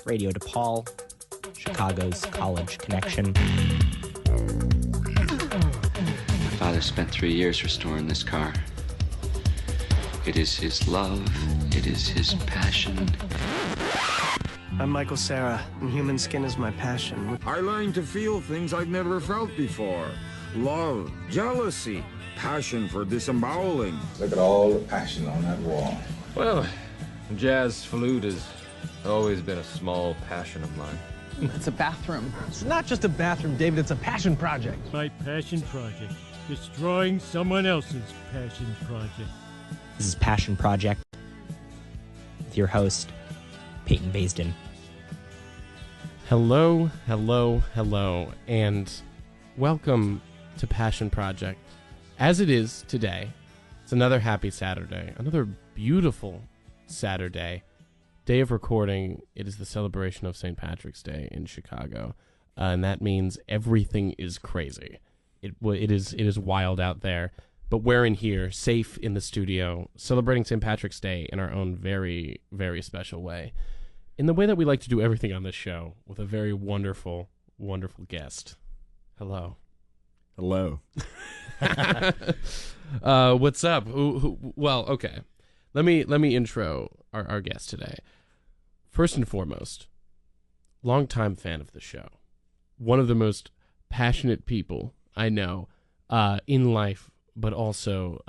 Radio DePaul, Chicago's college connection. My father spent 3 years restoring this car. It is his love. It is his passion. I'm Michael Cera, and human skin is my passion. I learned to feel things I'd never felt before. Love, jealousy, passion for disemboweling. Look at all the passion on that wall. Well, jazz flute has always been a small passion of mine. It's a bathroom. It's not just a bathroom, David. It's a passion project. My passion project. Destroying someone else's passion project. This is Passion Project with your host, Peyton Baisden. Hello, hello, hello, and welcome to Passion Project. As it is today, it's another happy Saturday, another beautiful Saturday. Day of recording, it is the celebration of St. Patrick's Day in Chicago, and that means everything is crazy. It is wild out there, but we're in here, safe in the studio, celebrating St. Patrick's Day in our own very, very special way. In the way that we like to do everything on this show, with a very wonderful, wonderful guest. Hello. Hello. What's up? Well, okay. Let me intro our guest today. First and foremost, longtime fan of the show. One of the most passionate people I know in life, but also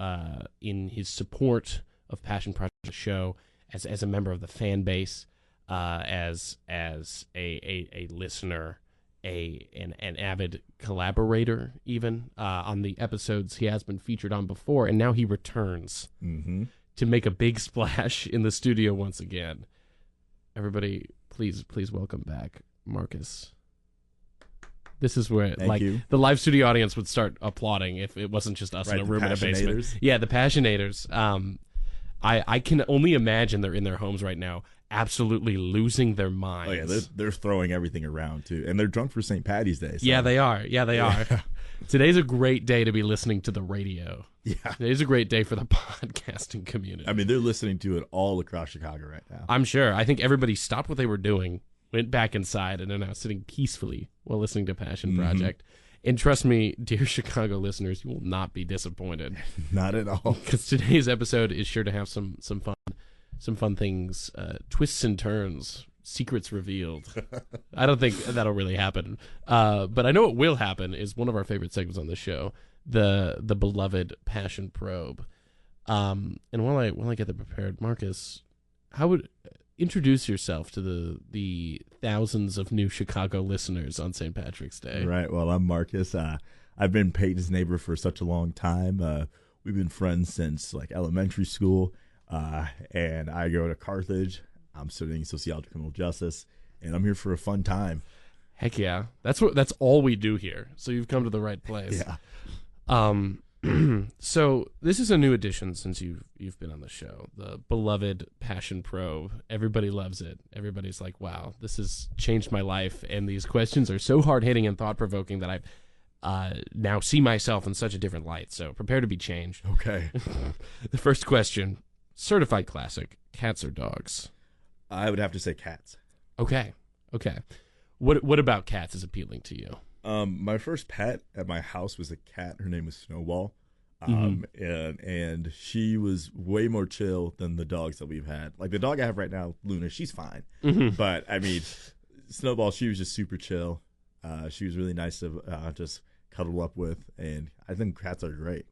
in his support of Passion Project the show as a member of the fan base, as a listener, an avid collaborator, even on the episodes he has been featured on before, and now he returns to make a big splash in the studio once again. Everybody, please welcome back Marcus. This is where the live studio audience would start applauding if it wasn't just us in a room in a basement. Yeah, the Passionators. I can only imagine they're in their homes right now, absolutely losing their minds. Oh yeah, they're throwing everything around too, and they're drunk for St. Patty's Day. So. Yeah, they are. Today's a great day to be listening to the radio. Yeah, today's a great day for the podcasting community. I mean, they're listening to it all across Chicago right now. I'm sure. I think everybody stopped what they were doing, went back inside, and are now sitting peacefully while listening to Passion Project. And trust me, dear Chicago listeners, you will not be disappointed. Not at all. Because today's episode is sure to have some fun things, twists and turns, secrets revealed. I don't think that'll really happen. But I know what will happen is one of our favorite segments on the show, the beloved Passion Probe. And while I get that prepared, Marcus, how would introduce yourself to the thousands of new Chicago listeners on St. Patrick's Day? Right. Well, I'm Marcus. I've been Peyton's neighbor for such a long time. We've been friends since like elementary school. And I go to Carthage. I'm studying sociology, criminal justice, and I'm here for a fun time. Heck yeah, that's all we do here. So you've come to the right place. Yeah. So this is a new addition since you've been on the show, the beloved Passion Probe. Everybody loves it. Everybody's like, wow, this has changed my life, and these questions are so hard hitting and thought provoking that I now see myself in such a different light. So prepare to be changed. Okay. The first question. Certified classic, cats or dogs? I would have to say cats. Okay. What about cats is appealing to you? My first pet at my house was a cat. Her name was Snowball. And she was way more chill than the dogs that we've had. Like the dog I have right now, Luna, she's fine. But I mean, Snowball, she was just super chill. She was really nice to just cuddle up with, and I think cats are great.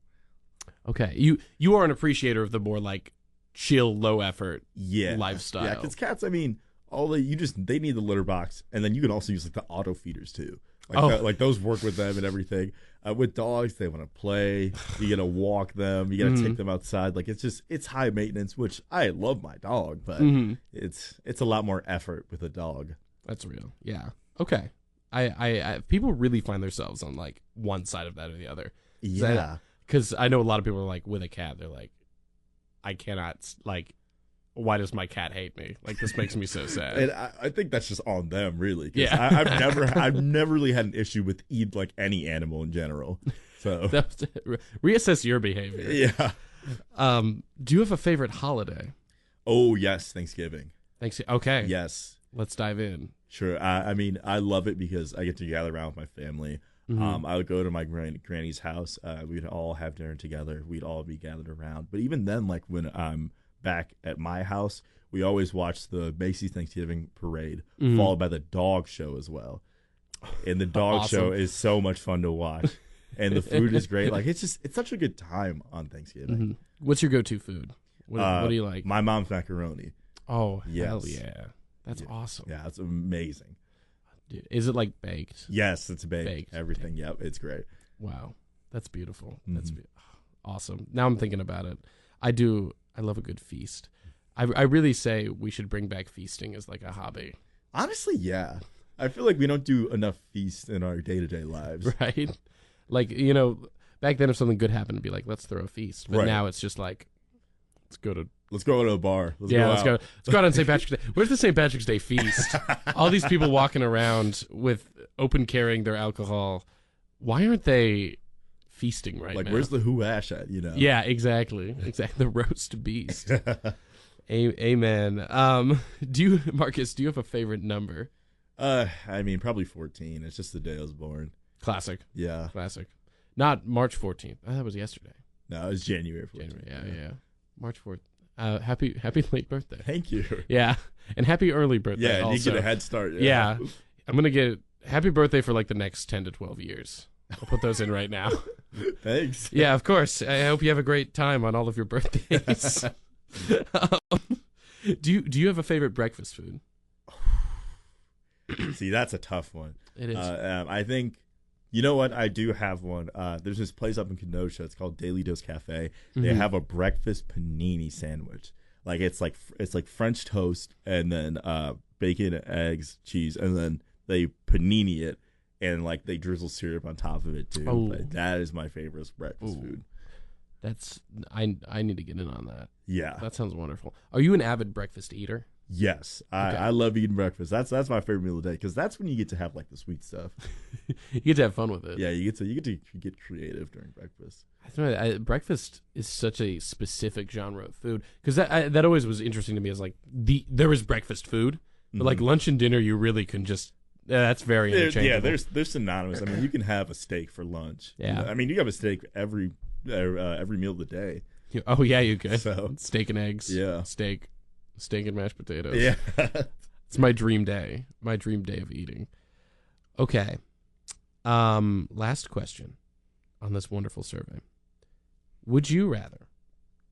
Okay. You are an appreciator of the more like chill, low effort lifestyle. Yeah, because cats, I mean, they need the litter box, and then you can also use like the auto feeders too. Like those work with them and everything. With dogs, they want to play. You got to walk them. You got to take them outside. Like it's high maintenance, which I love my dog, but it's a lot more effort with a dog. That's real. Yeah. Okay. I people really find themselves on like one side of that or the other. Yeah. Because I know a lot of people are like with a cat. They're like, I cannot like. Why does my cat hate me? Like, this makes me so sad. And I think that's just on them, really. Yeah. I've never really had an issue with like any animal in general. So reassess your behavior. Yeah. Do you have a favorite holiday? Oh yes, Thanksgiving. Okay. Yes. let's dive in. Sure. I mean, I love it because I get to gather around with my family. I would go to my granny's house. We'd all have dinner together. We'd all be gathered around. But even then, like when I'm back at my house, we always watch the Macy's Thanksgiving Parade, followed by the dog show as well. And the dog show is so much fun to watch. And the food is great. Like it's such a good time on Thanksgiving. What's your go-to food? What do you like? My mom's macaroni. Oh, yes. Hell yeah. That's awesome. Yeah, it's amazing. Dude, is it like baked? Yes, it's baked. Everything. Yep, it's great. Wow. That's beautiful. That's awesome. Now I'm thinking about it. I love a good feast. I really say we should bring back feasting as like a hobby. Honestly, yeah. I feel like we don't do enough feasts in our day-to-day lives. Right? Like, you know, back then if something good happened, it'd be like, let's throw a feast. But now it's just like, let's go to a bar. Let's go out on St. Patrick's Day. Where's the St. Patrick's Day feast? All these people walking around with open carrying their alcohol. Why aren't they feasting right now? Like, where's the Huash at, you know? Yeah, exactly. The roast beast. Amen. Marcus, do you have a favorite number? I mean, probably 14. It's just the day I was born. Classic. Yeah. Classic. Not March 14th. Oh, that was yesterday. No, it was January 14th. Yeah. March 4th. Happy late birthday. Thank you. Yeah. And happy early birthday. Yeah, and also. you get a head start. Yeah. I'm going to get happy birthday for like the next 10 to 12 years. I'll put those in right now. Thanks. Yeah, of course. I hope you have a great time on all of your birthdays. Do you have a favorite breakfast food? See, that's a tough one. It is. I think, you know what? I do have one. There's this place up in Kenosha. It's called Daily Dose Cafe. They have a breakfast panini sandwich. Like it's like French toast and then bacon, eggs, cheese, and then they panini it and like they drizzle syrup on top of it too. Oh. Like, that is my favorite breakfast food. That's I need to get in on that. Yeah, that sounds wonderful. Are you an avid breakfast eater? Yes, I love eating breakfast. That's my favorite meal of the day because that's when you get to have like the sweet stuff. You get to have fun with it. Yeah, you get to get creative during breakfast. Breakfast is such a specific genre of food because that always was interesting to me. As like there is breakfast food, but like lunch and dinner, you really can just that's very interchangeable. Yeah, they're synonymous. I mean, you can have a steak for lunch. Yeah, you know? I mean, you have a steak every meal of the day. Oh yeah, you could. So, steak and eggs. Yeah, steak and mashed potatoes. Yeah, it's my dream day. My dream day of eating. Okay. Last question on this wonderful survey. Would you rather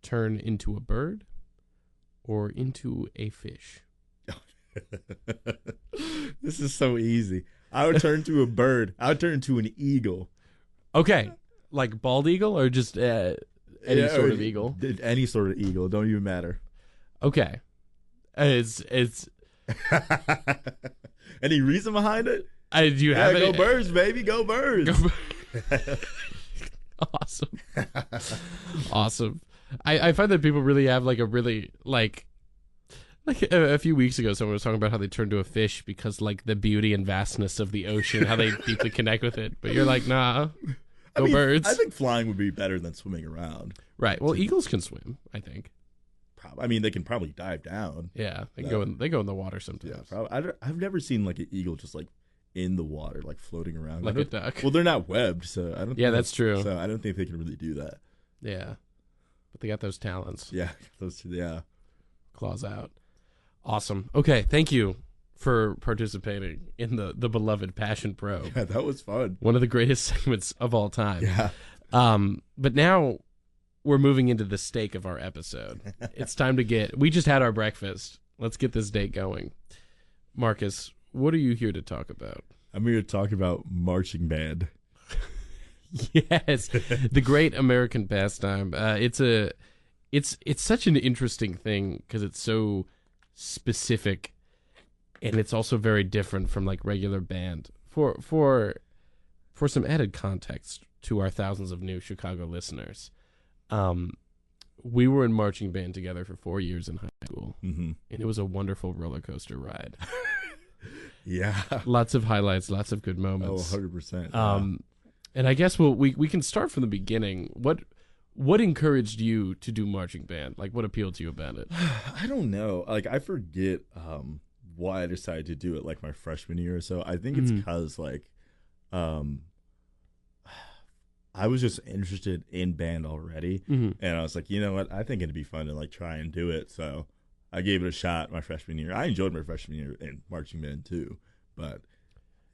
turn into a bird or into a fish? This is so easy. I would turn to a bird. I would turn into an eagle. Okay. Like bald eagle or just any sort of eagle? Any sort of eagle. Don't even matter. Okay. It's any reason behind it? Do you have go birds, baby. Go birds. Awesome. Awesome. I find that people really have like a really like a few weeks ago someone was talking about how they turn to a fish because like the beauty and vastness of the ocean, how they deeply connect with it. But you're like, nah. Birds. I think flying would be better than swimming around. Right. Well, eagles can swim, I think. I mean, they can probably dive down. Yeah, they go in the water sometimes. Yeah, probably. I've never seen like an eagle just like in the water, like floating around like a duck. Well, they're not webbed, so I don't. Yeah, that's true. So I don't think they can really do that. Yeah, but they got those talons. Yeah, those. Yeah, claws out. Awesome. Okay, thank you for participating in the beloved Passion Pro. Yeah, that was fun. One of the greatest segments of all time. Yeah. But now we're moving into the steak of our episode. It's time to we just had our breakfast. Let's get this date going. Marcus, what are you here to talk about? I'm here to talk about marching band. Yes, the great American pastime. It's such an interesting thing because it's so specific, and it's also very different from like regular band. For some added context to our thousands of new Chicago listeners, we were in marching band together for 4 years in high school, and it was a wonderful roller coaster ride. Yeah, lots of highlights, lots of good moments. Oh, 100%. And I guess we can start from the beginning. What encouraged you to do marching band? Like, what appealed to you about it? I don't know. Like, I forget why I decided to do it like my freshman year or so. I think it's because like I was just interested in band already, and I was like, you know what, I think it'd be fun to like try and do it. So I gave it a shot my freshman year. I enjoyed my freshman year in marching band too, but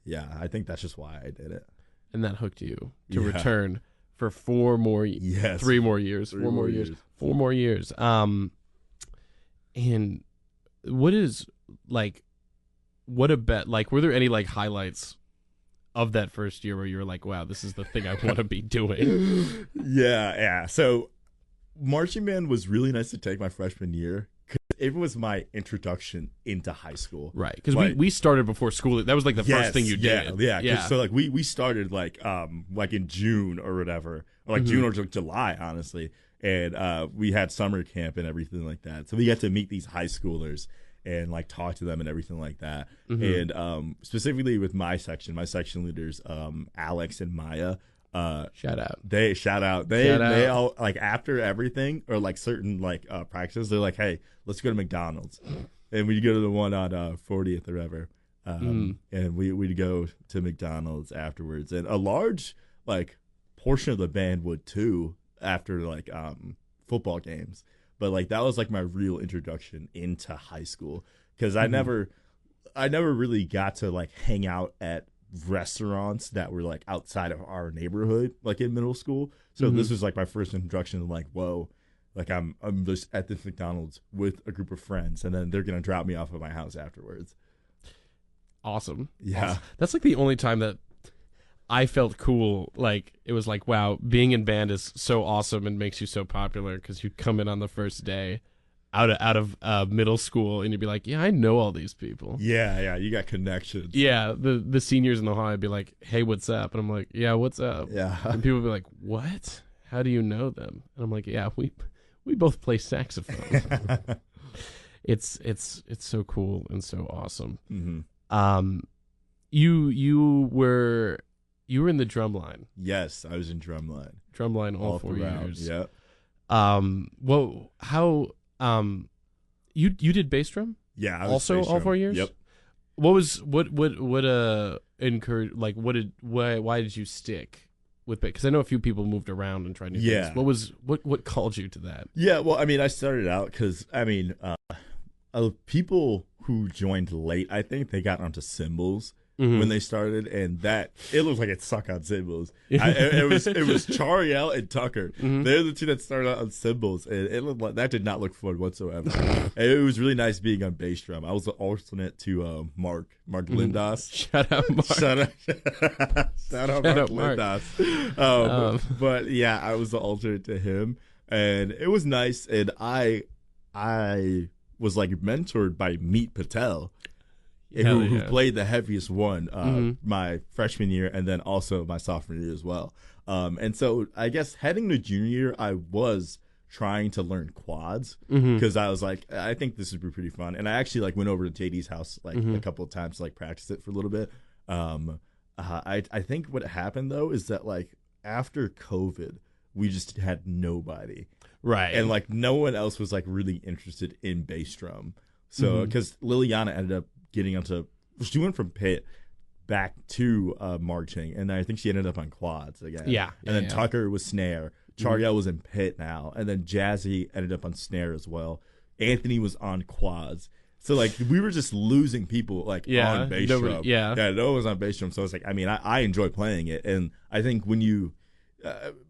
yeah, I think that's just why I did it. And that hooked you to return for 4 more years. Yes. 3 more years. 4 more years. 4 more years. And what is like, what a bet, like, were there any like highlights of that first year where you were like, wow, this is the thing I want to be doing? Yeah. So marching band was really nice to take my freshman year. It was my introduction into high school. Right. Because like, we started before school. That was like the first thing you did. Yeah. So like we started like in June or whatever, or like June or July, honestly. And we had summer camp and everything like that. So we got to meet these high schoolers and like talk to them and everything like that. And specifically with my section leaders, Alex and Maya. Shout out. They all like after everything or like certain like practices, they're like, hey, let's go to McDonald's. And we'd go to the one on 40th or whatever. And we'd go to McDonald's afterwards. And a large like portion of the band would too after like football games. But like that was like my real introduction into high school, because I never really got to like hang out at restaurants that were like outside of our neighborhood, like in middle school. So this was like my first introduction to like, whoa, like I'm just at this McDonald's with a group of friends, and then they're gonna drop me off at my house afterwards. Awesome. Yeah. Awesome. That's like the only time that I felt cool. Like it was like, wow, being in band is so awesome and makes you so popular, because you come in on the first day out of middle school and you'd be like, yeah, I know all these people. Yeah, you got connections. Yeah, the seniors in the hall would be like, hey, what's up? And I'm like, yeah, what's up? Yeah. And people would be like, what? How do you know them? And I'm like, yeah, we both play saxophone. It's so cool and so awesome. You were in the drum line. Yes, I was in drum line. Drum line all 4 years. Yeah. Well, how you did bass drum? Yeah, I was also bass all drum. 4 years. Yep. What encouraged, like, why did you stick with bass? Because I know a few people moved around and tried new things. What called you to that? Yeah, well, I mean, I started out because people who joined late, I think they got onto cymbals when they started, and that it looked like it sucked on cymbals. It was Chariel and Tucker. They're the two that started out on cymbals, and it looked like that did not look fun whatsoever. And it was really nice being on bass drum. I was the alternate to Mark Lindas. Shout out Mark. Shout out Mark Lindas. But yeah, I was the alternate to him, and it was nice. And I was like mentored by Meet Patel, who played the heaviest one my freshman year, and then also my sophomore year as well. And so I guess heading to junior year, I was trying to learn quads because I was like, I think this would be pretty fun. And I actually like went over to JD's house like a couple of times to like practice it for a little bit. I think what happened though is that like after COVID, we just had nobody. Right. And like no one else was like really interested in bass drum. So because Liliana ended up she went from Pitt back to marching, and I think she ended up on quads again. Yeah. And then Tucker was snare. Chariel was in Pitt now, and then Jazzy ended up on snare as well. Anthony was on quads. So like we were just losing people like on bass drum. Yeah, no one was on bass drum. So it's like, I mean, I enjoy playing it, and I think when you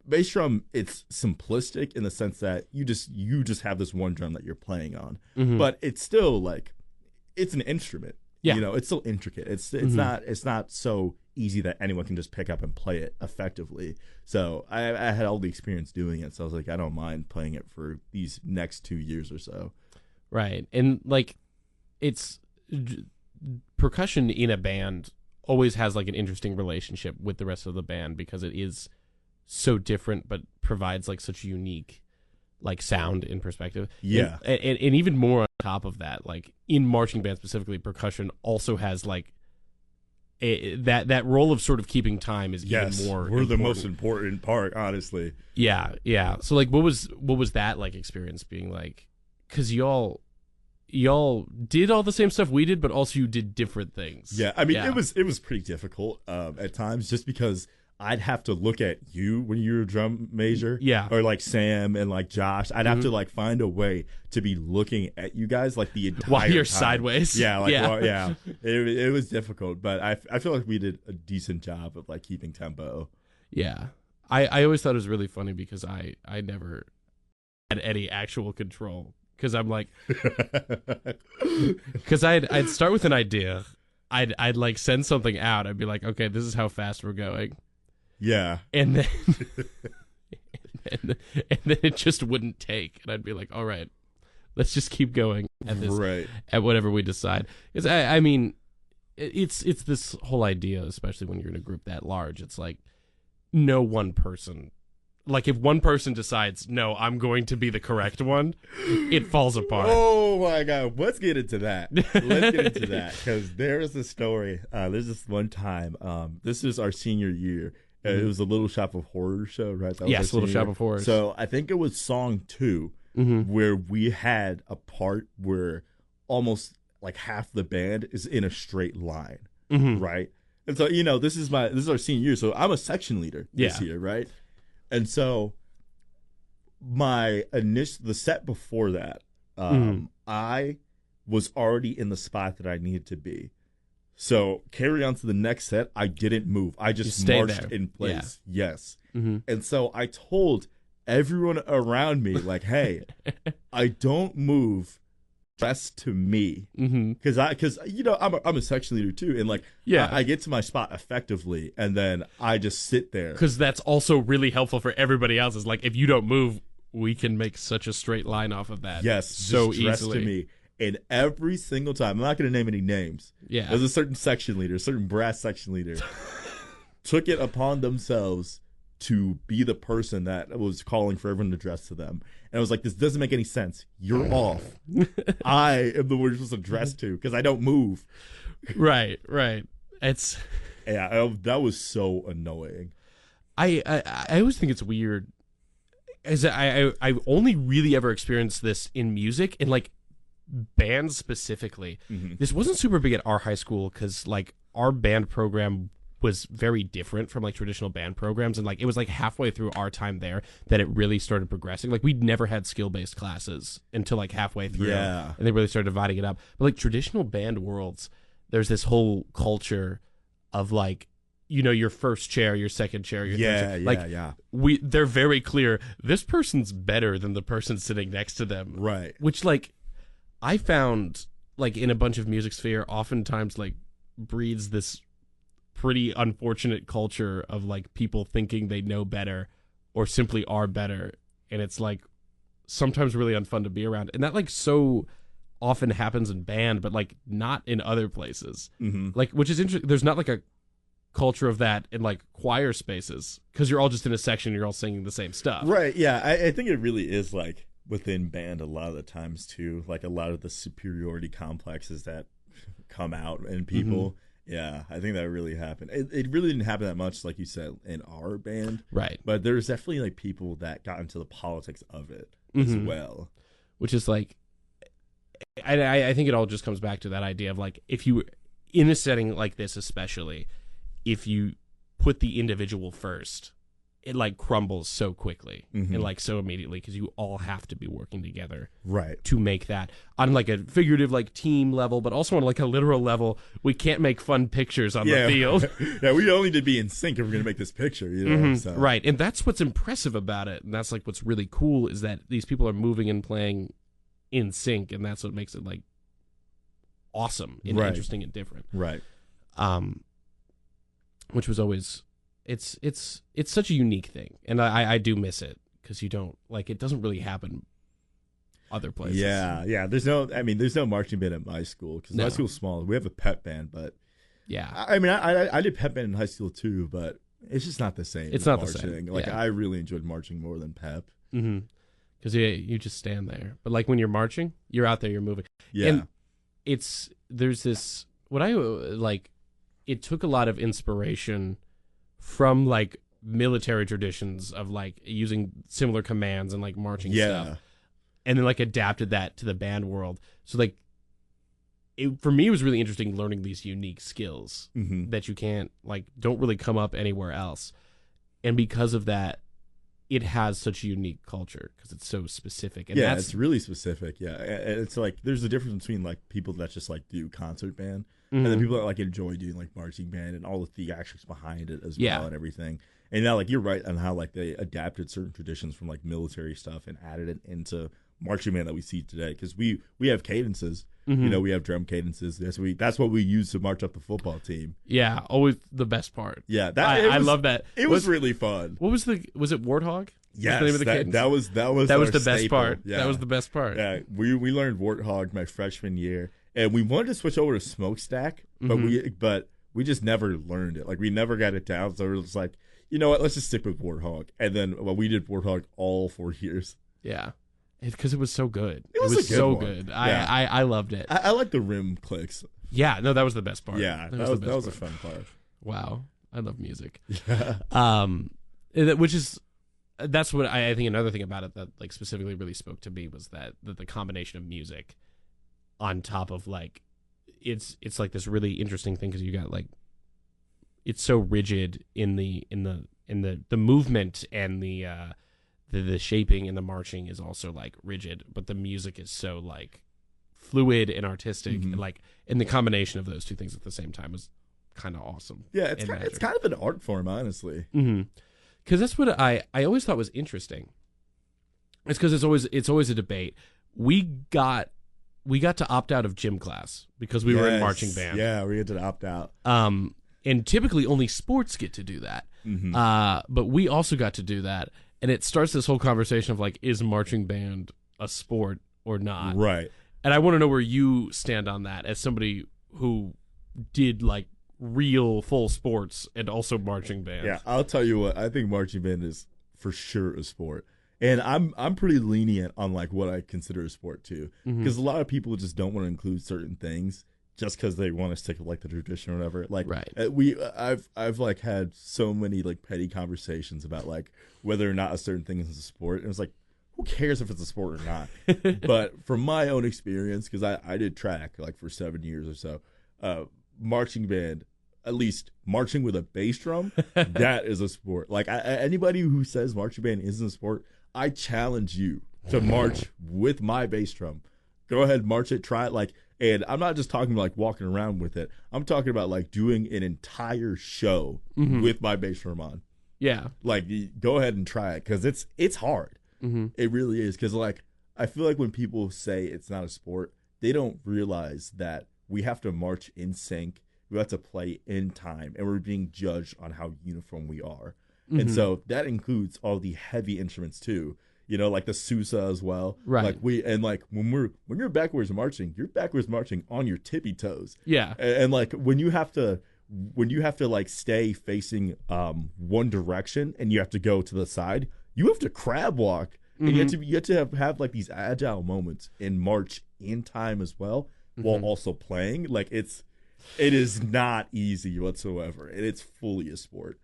bass drum, it's simplistic in the sense that you just have this one drum that you're playing on, but it's still like it's an instrument. Yeah. You know, it's still intricate. It's not so easy that anyone can just pick up and play it effectively. So I had all the experience doing it, so I was like, I don't mind playing it for these next 2 years or so. Right. And like it's percussion in a band always has like an interesting relationship with the rest of the band because it is so different but provides like such a unique like sound in perspective. Yeah. And even more on top of that, like in marching band specifically, percussion also has like that role of sort of keeping time is even more we're the most important part, honestly. Yeah. So like what was that like experience being like, because y'all y'all did all the same stuff we did, but also you did different things. Yeah, I mean, it was pretty difficult at times, just because I'd have to look at you when you were a drum major, or like Sam and like Josh. I'd have to like find a way to be looking at you guys like the entire while you're time. sideways. Yeah, it was difficult, but I feel like we did a decent job of like keeping tempo. Yeah, I always thought it was really funny because I never had any actual control, because I'm like, because I'd start with an idea, I'd like send something out, I'd be like, okay, this is how fast we're going. Yeah. And then and then it just wouldn't take, and I'd be like, all right, let's just keep going at this, at whatever we decide. Because I mean, it's this whole idea, especially when you're in a group that large. It's like no one person, like if one person decides, no, I'm going to be the correct one, it falls apart. Oh my God. Let's get into that. Because there's a story. There's this one time, this is our senior year. It was a Little Shop of Horrors show, right? Yes, Little Shop of Horrors. So I think it was song 2, where we had a part where almost like half the band is in a straight line, right? And so, this is our senior year, so I'm a section leader this year, right? And so the set before that, I was already in the spot that I needed to be. So carry on to the next set, I didn't move. I just marched in place. Yeah. Yes. And so I told everyone around me, like, hey, I don't move, rest to me. Because I'm a section leader too. And like, I get to my spot effectively, and then I just sit there. Because that's also really helpful for everybody else. Is like, if you don't move, we can make such a straight line off of that. Yes. So just rest easily. To me. And every single time, I'm not going to name any names. Yeah. There's a certain section leader, a certain brass section leader, took it upon themselves to be the person that was calling for everyone to dress to them. And I was like, this doesn't make any sense. You're off. I am the one you're supposed to dress to because I don't move. Right. It's that was so annoying. I always think it's weird. As I've only really ever experienced this in music and like bands specifically. This wasn't super big at our high school because like our band program was very different from like traditional band programs, and like it was like halfway through our time there that it really started progressing. Like we'd never had skill-based classes until like halfway through, and they really started dividing it up. But like traditional band worlds, there's this whole culture of like, your first chair, your second chair, your third chair. Like they're very clear, this person's better than the person sitting next to them, right? Which like I found like in a bunch of music sphere oftentimes like breeds this pretty unfortunate culture of like people thinking they know better or simply are better, and it's like sometimes really unfun to be around, and that like so often happens in band but like not in other places. Like, which is interesting. There's not like a culture of that in like choir spaces because you're all just in a section, you're all singing the same stuff, right? I think it really is like within band a lot of the times too, like a lot of the superiority complexes that come out in people. Yeah, I think that really happened. It really didn't happen that much, like you said, in our band, right? But there's definitely like people that got into the politics of it as well, which is like, I think it all just comes back to that idea of like, if you in a setting like this, especially if you put the individual first, it like crumbles so quickly and like so immediately because you all have to be working together, right, to make that on like a figurative like team level, but also on like a literal level. We can't make fun pictures on the field. We only need to be in sync if we're gonna make this picture, so. Right, and that's what's impressive about it, and that's like what's really cool is that these people are moving and playing in sync, and that's what makes it like awesome and interesting and different, right? Which was always. It's such a unique thing, and I do miss it because you don't like it doesn't really happen other places. Yeah. There's no marching band at my school because my school's small. We have a pep band, but I did pep band in high school too, but it's just not the same. It's not marching. the same. Like I really enjoyed marching more than pep. Because you just stand there, but like when you're marching, you're out there, you're moving. Yeah, and there's this what I like. It took a lot of inspiration from like military traditions of like using similar commands and like marching stuff. and then like adapted that to the band world. So like, for me, it was really interesting learning these unique skills that you don't really come up anywhere else. And because of that, it has such a unique culture because it's so specific. And it's really specific. Yeah, and it's like there's a difference between like people that just like do concert band and then people that like enjoy doing like marching band and all the theatrics behind it as well and everything. And now like you're right on how like they adapted certain traditions from like military stuff and added it into marching band that we see today, because we have cadences. We have drum cadences. That's what we use to march up the football team. Yeah, always the best part. Yeah, I love that. It was really fun. What was it Warthog? Yes, the name of the that was the best staple. part. Yeah. That was the best part. Yeah, we learned Warthog my freshman year, and we wanted to switch over to Smokestack, but we just never learned it. Like we never got it down, so we were just like, you know what, let's just stick with Warthog. And then we did Warthog all 4 years. Yeah. Because it was so good. It was so one. good. Yeah. I loved it. I like the rim clicks. Yeah, no, that was the best part. Yeah, that was a fun part. Wow, I love music. Yeah. That's what I think. Another thing about it that like specifically really spoke to me was that the combination of music, on top of like, it's like this really interesting thing because you got like, it's so rigid in the movement and the shaping and the marching is also like rigid, but the music is so like fluid and artistic, and like, and the combination of those two things at the same time is kind of awesome. Yeah, it's kind of an art form, honestly. Because that's what I always thought was interesting. It's because it's always a debate. We got to opt out of gym class because we were in marching band. Yeah, we had to opt out. And typically only sports get to do that. But we also got to do that. And it starts this whole conversation of like, is marching band a sport or not? Right. And I want to know where you stand on that as somebody who did like real full sports and also marching band. Yeah, I'll tell you what, I think marching band is for sure a sport. And I'm pretty lenient on like what I consider a sport too, because a lot of people just don't want to include certain things just because they want to stick with like the tradition or whatever. Like, I've like had so many like petty conversations about like whether or not a certain thing is a sport, and it's like, who cares if it's a sport or not? But from my own experience, because I did track like for 7 years or so, marching band, at least marching with a bass drum, that is a sport. Like anybody who says marching band isn't a sport, I challenge you to march with my bass drum. Go ahead, march it, try it. Like, and I'm not just talking about like walking around with it. I'm talking about like doing an entire show with my bass drum on. Yeah, like go ahead and try it, because it's hard. It really is, because like I feel like when people say it's not a sport, they don't realize that we have to march in sync. We have to play in time, and we're being judged on how uniform we are. And so that includes all the heavy instruments too. You know, like the Sousa as well. Right. Like when you're backwards marching, you're backwards marching on your tippy toes. Yeah. And like when you have to like stay facing one direction and you have to go to the side, you have to crab walk. And you have to have like these agile moments and march in time as well, while also playing. Like it is not easy whatsoever, and it's fully a sport.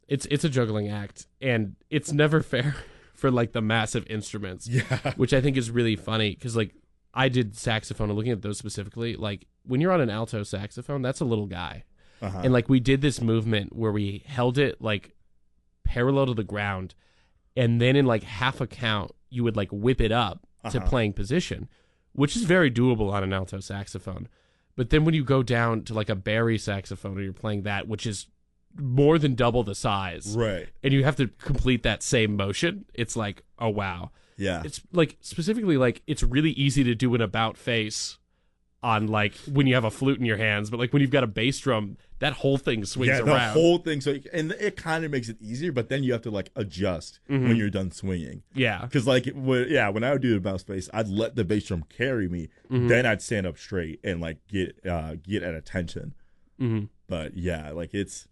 It's a juggling act, and it's never fair for like the massive instruments. Yeah, which I think is really funny, because like I did saxophone, and looking at those specifically, like when you're on an alto saxophone, that's a little guy, and like we did this movement where we held it like parallel to the ground, and then in like half a count you would like whip it up to playing position, which is very doable on an alto saxophone. But then when you go down to like a Barry saxophone, or you're playing that, which is more than double the size, right, and you have to complete that same motion, it's like, oh wow. Yeah, it's like specifically like it's really easy to do an about face on like when you have a flute in your hands, but like when you've got a bass drum, that whole thing swings around. The whole thing. So and it kind of makes it easier, but then you have to like adjust when you're done swinging. Yeah, because like when I would do the bounce bass, I'd let the bass drum carry me, then I'd stand up straight and like get at attention. But yeah, like it's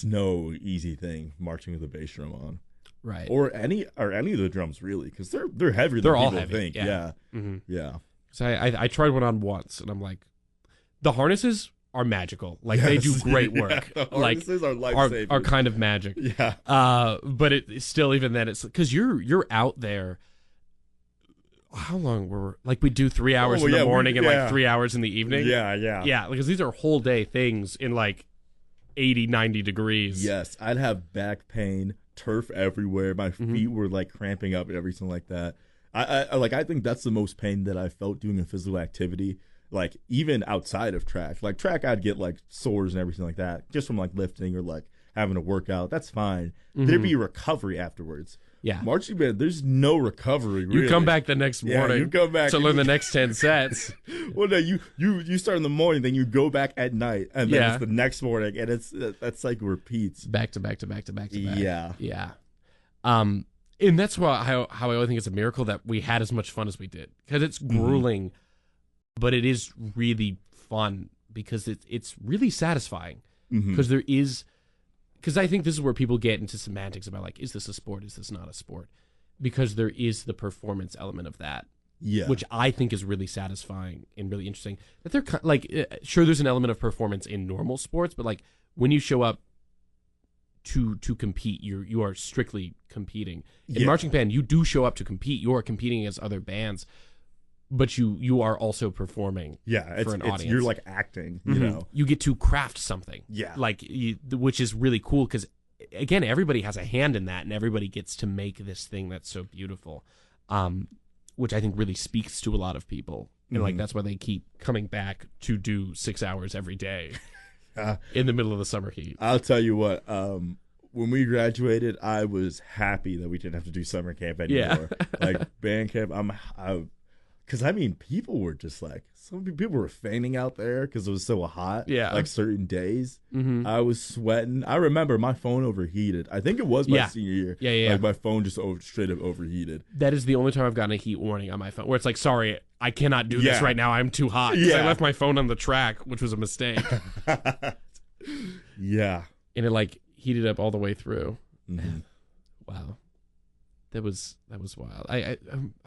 no easy thing marching with a bass drum on. Right. Or any of the drums really, because they're heavier than people heavy, think. Yeah. Yeah. So I tried one on once, and I'm like, the harnesses are magical. Like they do great work. The harnesses are lifesaving. Are kind of magic. Yeah. But it's still, even then, it's because you're out there how long were like we do 3 hours in the morning and like 3 hours in the evening? Yeah, because these are whole day things in like 80, 90 degrees. Yes, I'd have back pain, turf everywhere. My feet were like cramping up and everything like that. I think that's the most pain that I felt doing a physical activity. Like even outside of track, like track, I'd get like sores and everything like that just from like lifting or like having a workout. That's fine. There'd be recovery afterwards. Yeah, marching band, there's no recovery. Really. You come back the next morning. You come back to learn the next 10 sets. Well, no, you start in the morning, then you go back at night, and then it's the next morning, and that cycle repeats back to back to back to back to back. Yeah. And that's how I always think it's a miracle that we had as much fun as we did, because it's grueling, but it is really fun because it's really satisfying because there is. Because I think this is where people get into semantics about like, is this a sport? Is this not a sport? Because there is the performance element of that, which I think is really satisfying and really interesting. That they're like, sure, there's an element of performance in normal sports, but like when you show up to compete, you are strictly competing. In marching band, you do show up to compete. You are competing against other bands, but you are also performing for an audience. You're like acting, you know. You get to craft something. Which is really cool because, again, everybody has a hand in that and everybody gets to make this thing that's so beautiful, which I think really speaks to a lot of people. And like that's why they keep coming back to do 6 hours every day in the middle of the summer heat. I'll tell you what, when we graduated, I was happy that we didn't have to do summer camp anymore. Like band camp, because, I mean, people were just like, some people were fainting out there because it was so hot. Like certain days. I was sweating. I remember my phone overheated. I think it was my senior year. Like my phone just straight up overheated. That is the only time I've gotten a heat warning on my phone where it's like, sorry, I cannot do this right now. I'm too hot. I left my phone on the track, which was a mistake. And it like heated up all the way through. Wow. That was wild. I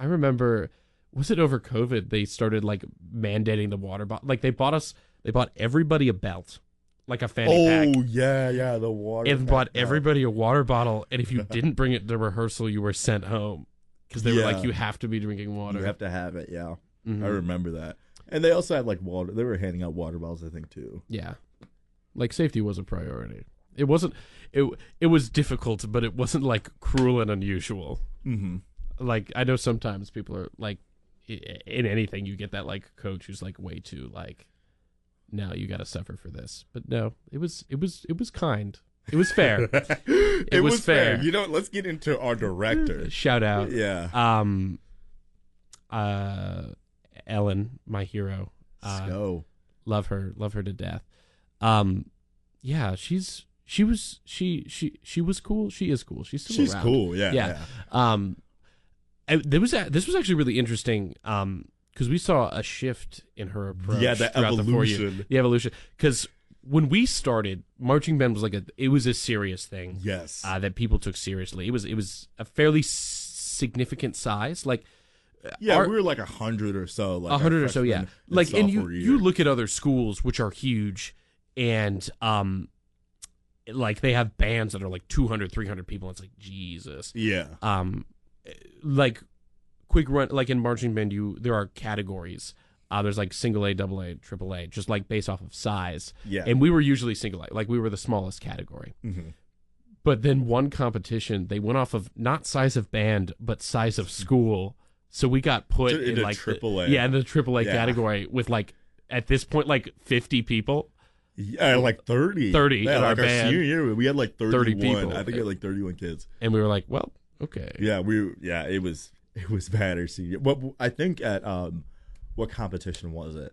remember... Was it over COVID? They started like mandating the water bottle. Like they bought everybody a belt, like a fanny pack. Oh yeah, the water. And bought everybody a water bottle. And if you didn't bring it to rehearsal, you were sent home because they were like, you have to be drinking water. You have to have it. Yeah, I remember that. And they also had like water. They were handing out water bottles, I think, too. Yeah, like safety was a priority. It wasn't. It was difficult, but it wasn't like cruel and unusual. Like I know sometimes people are like. In anything you get that like coach who's like way too like, no, you got to suffer for this. But no, it was kind. It was fair. It was fair. You know, let's get into our director. Shout out. Ellen, my hero. Love her to death. She was cool. She is cool. She's around. Cool. Yeah. This was actually really interesting because we saw a shift in her approach. The evolution. The evolution. Because when we started, marching band was it was a serious thing. Yes. That people took seriously. It was a fairly significant size. Like, we were like 100 or so. Like 100 or so, yeah. Like, and you look at other schools which are huge, and like they have bands that are like 200, 300 people. It's like Jesus. Yeah. Like quick run, like in marching band, there are categories. There's like single A, double A, triple A, just like based off of size. Yeah. And we were usually single A, like we were the smallest category. But then one competition, they went off of not size of band, but size of school. So we got put in like triple A. In the triple A category with like at this point like 50 people. Yeah, like 30. 30 in our band. Senior year, we had like 30 people. I think we had like 31 kids. And we were like, well, okay. Yeah, it was bad our senior. What I think at what competition was it?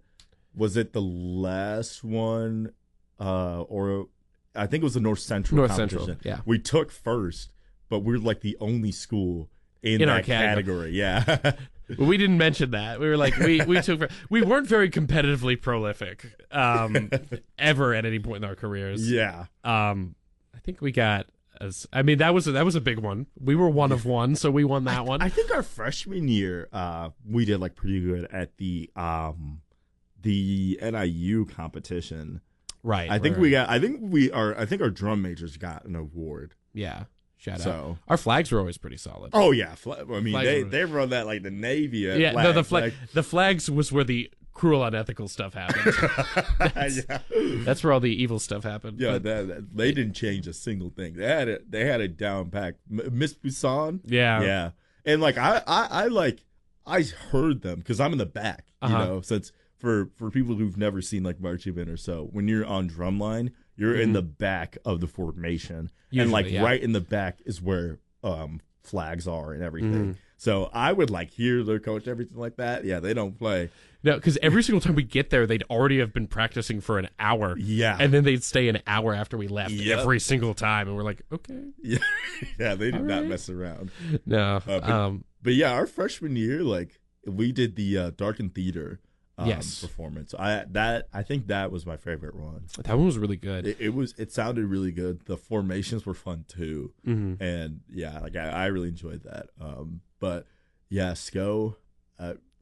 Was it the last one? Or I think it was the North Central competition. Yeah. We took first, but we're like the only school in that our category. Yeah. Well, we didn't mention that. We were like, we weren't very competitively prolific ever at any point in our careers. Yeah. I think we got that was a big one. We were one of one, so we won that one. I think our freshman year, we did like pretty good at the NIU competition. Right. I think our drum majors got an award. Yeah. Shout So- out. Our flags were always pretty solid. Oh yeah, I mean Flags they run that like the Navy. yeah, flag. no, the flags was where the cruel, unethical stuff happened. Yeah. That's where all the evil stuff happened. Yeah, But- they didn't change a single thing. They had it down packed. Miss Busan. Yeah. Yeah. And like I heard them because I'm in the back. You know, since for people who've never seen like marching band or so, when you're on drumline, you're in the back of the formation, and like Usually, yeah. right in the back is where flags are and everything. So I would like hear their coach, everything like that. Yeah, they don't play. No, because every single time we get there, they'd already have been practicing for an hour. Yeah. And then they'd stay an hour after we left Yep. every single time. And we're like, okay. Yeah, yeah, they did All not right. mess around. No. But yeah, our freshman year, like we did the Darken Theater Yes. performance. I think that was my favorite one. That one was really good. It sounded really good. The formations were fun too, Mhm. and yeah, like I really enjoyed that. But yeah, SCO,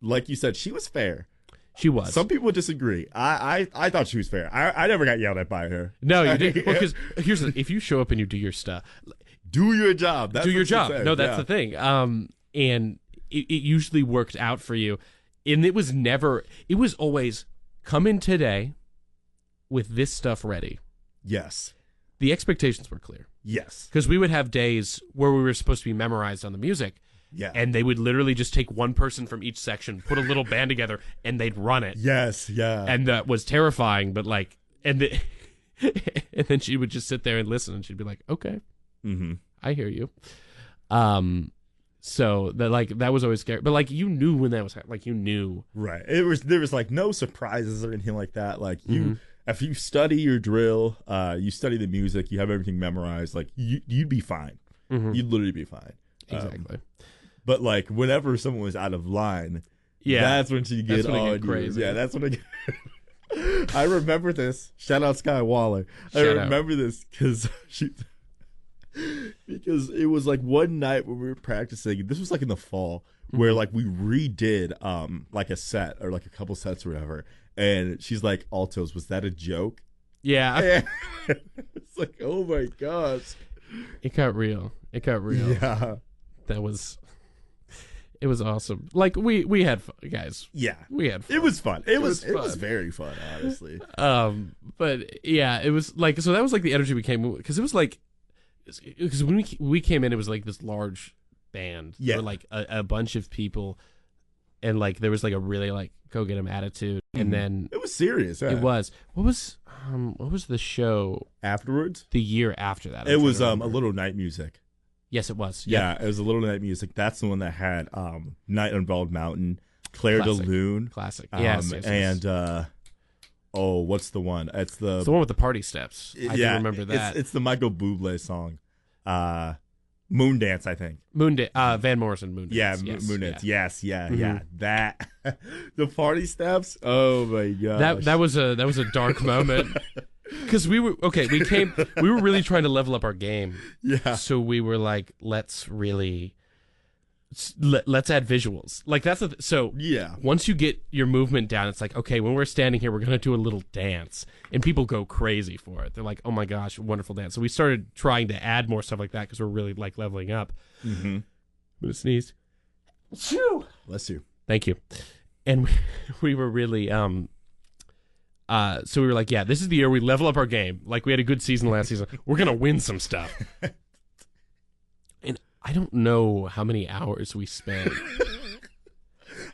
like you said, she was fair. She was. Some people disagree. I thought she was fair. I never got yelled at by her. No, you didn't. Well, because here's the, if you show up and you do your stuff, Do your job. That's do your what she job. said. No, that's Yeah. the thing. And it usually worked out for you. And it was never. It was always come in today with this stuff ready. Yes. The expectations were clear Yes. because we would have days where we were supposed to be memorized on the music. Yeah. And they would literally just take one person from each section, put a little band together, and they'd run it. Yes. Yeah. And that was terrifying. But like, and then she would just sit there and listen, and she'd be like, "Okay, mm-hmm. I hear you." So that was always scary. But like, you knew when that was like, you knew. Right. There was like no surprises or anything like that. Like Mm-hmm. if you study your drill, you study the music, you have everything memorized, like you'd be fine. Mhm. You'd literally be fine. Exactly. But like whenever someone was out of line, Yeah. that's when she That's get when it all get crazy. Yeah, that's when it get I remember this. Shout out Sky Waller. I Shout out. remember this because it was like one night when we were practicing. This was like in the fall where Mm-hmm. like we redid like a set or like a couple sets or whatever. And she's like, "Altos, was that a joke?" Yeah. It's like, oh my gosh. It got real. Yeah. It was awesome. Like we had fun, guys. Yeah. We had fun. It was fun. It was fun. very fun, honestly. But yeah, it was like, so that was like the energy we came, because it was like, because when we came in, it was like this large band. Yeah. There were like a bunch of people, and like there was like a really like go get 'em attitude, and then It was serious. Yeah. it was what was the show Afterwards, the year after that? I'm it trying was to a remember. Little Night Music. Yes, it was. Yeah, it was a Little Night Music. That's the one that had Night on Bald Mountain, Claire de Classic. Lune, Classic. Yes, yes, yes. and what's the one? It's the It's the one with the party steps. I do remember that. It's the Michael Bublé song, Moondance, I think. Van Morrison Moondance. Yeah, yes, Moondance. yeah. Yes, yeah, Mhm. yeah. That the party steps. Oh my gosh. That was a dark moment. Because we were we were really trying to level up our game. Yeah. So we were like, let's add visuals. Like that's so Yeah. once you get your movement down, it's like, okay, when we're standing here, we're gonna do a little dance, and people go crazy for it. They're like, oh my gosh, wonderful dance. So we started trying to add more stuff like that because we're really like leveling up. Mm-hmm. I'm gonna sneeze. Bless you. Thank you. And we were really so we were like, yeah, this is the year we level up our game. Like we had a good season last season. We're gonna win some stuff. And I don't know how many hours we spent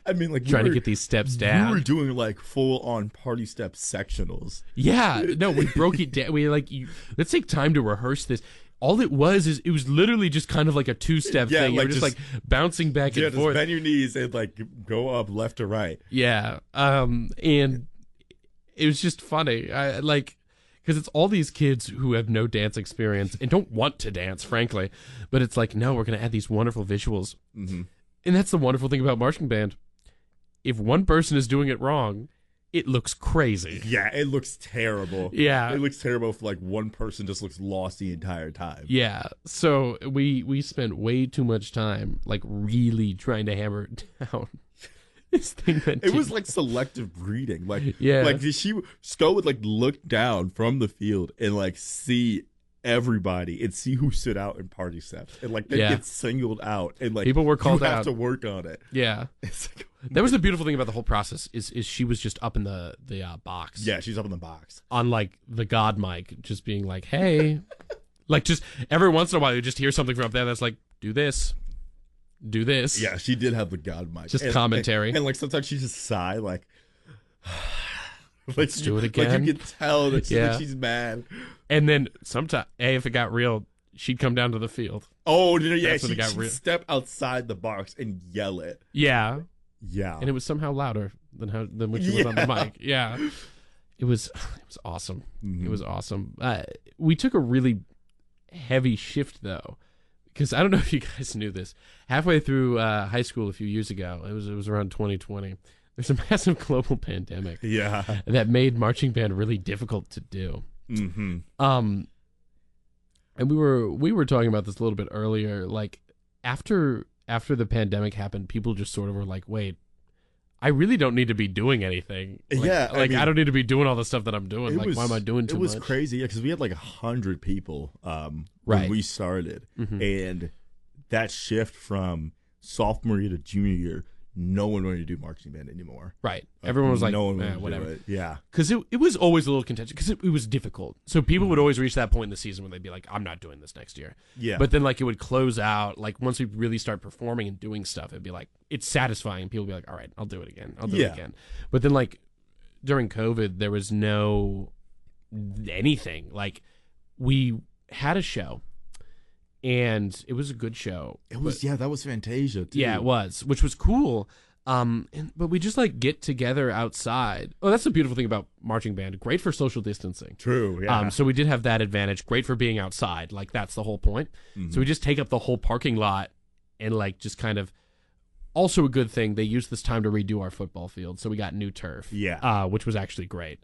I mean, like trying to get these steps We down. were doing like full on party step sectionals. Yeah, no, we broke it down. We like, let's take time to rehearse this. All it was is it was literally just kind of like a two-step Yeah, thing. like You were just like bouncing back Yeah, and just forth. bend your knees and like go up left to right. Yeah. And it was just funny. I like, because it's all these kids who have no dance experience and don't want to dance, frankly. But it's like, no, we're going to add these wonderful visuals. Mm-hmm. And that's the wonderful thing about marching band. If one person is doing it wrong, it looks crazy. Yeah, it looks terrible. Yeah. It looks terrible if like one person just looks lost the entire time. Yeah. So we spent way too much time like really trying to hammer it down. This thing that It was like selective breeding. Like, Yeah. like Sco would like look down from the field and like see everybody and see who stood out in party steps, and like they get singled out, and like people were called you have out to work on it. Yeah, it's like, that was the beautiful thing about the whole process is she was just up in the box. Yeah, she's up in the box on like the God mic, just being like, "Hey," like just every once in a while you just hear something from up there that's like, "Do this, do this." Yeah, she did have the God mic, just commentary, and like sometimes she just sigh like. Let's do it again. Like you can tell that she's mad. And then sometimes, if it got real, she'd come down to the field. Oh, yeah, she'd step outside the box and yell it. Yeah. Yeah. And it was somehow louder than when she was on the mic. Yeah. It was awesome. Mm-hmm. It was awesome. We took a really heavy shift, though, because I don't know if you guys knew this. Halfway through high school a few years ago, it was around 2020, there's a massive global pandemic that made marching band really difficult to do. Mm-hmm. And we were talking about this a little bit earlier. Like after the pandemic happened, people just sort of were like, "Wait, I really don't need to be doing anything." Like, I mean, I don't need to be doing all the stuff that I'm doing. Like, why am I doing too much? It was crazy because we had like 100 people when we started, and that shift from sophomore year to junior year. No one wanted to do marching band anymore. Right. Everyone was like, no one wanted whatever. to do it. Yeah. Because it was always a little contentious because it was difficult. So people would always reach that point in the season where they'd be like, I'm not doing this next year. Yeah. But then like it would close out. Like once we really start performing and doing stuff, it'd be like, it's satisfying. People would be like, all right, I'll do it again. I'll do it again. But then like during COVID, there was no anything. Like we had a show. And it was a good show. It was, that was Fantasia too. Yeah, it was, which was cool. But we just like get together outside. Oh, that's the beautiful thing about marching band. Great for social distancing. True. Yeah. So we did have that advantage. Great for being outside. Like that's the whole point. Mm-hmm. So we just take up the whole parking lot and like just kind of. Also a good thing. They used this time to redo our football field, so we got new turf. Yeah. Which was actually great.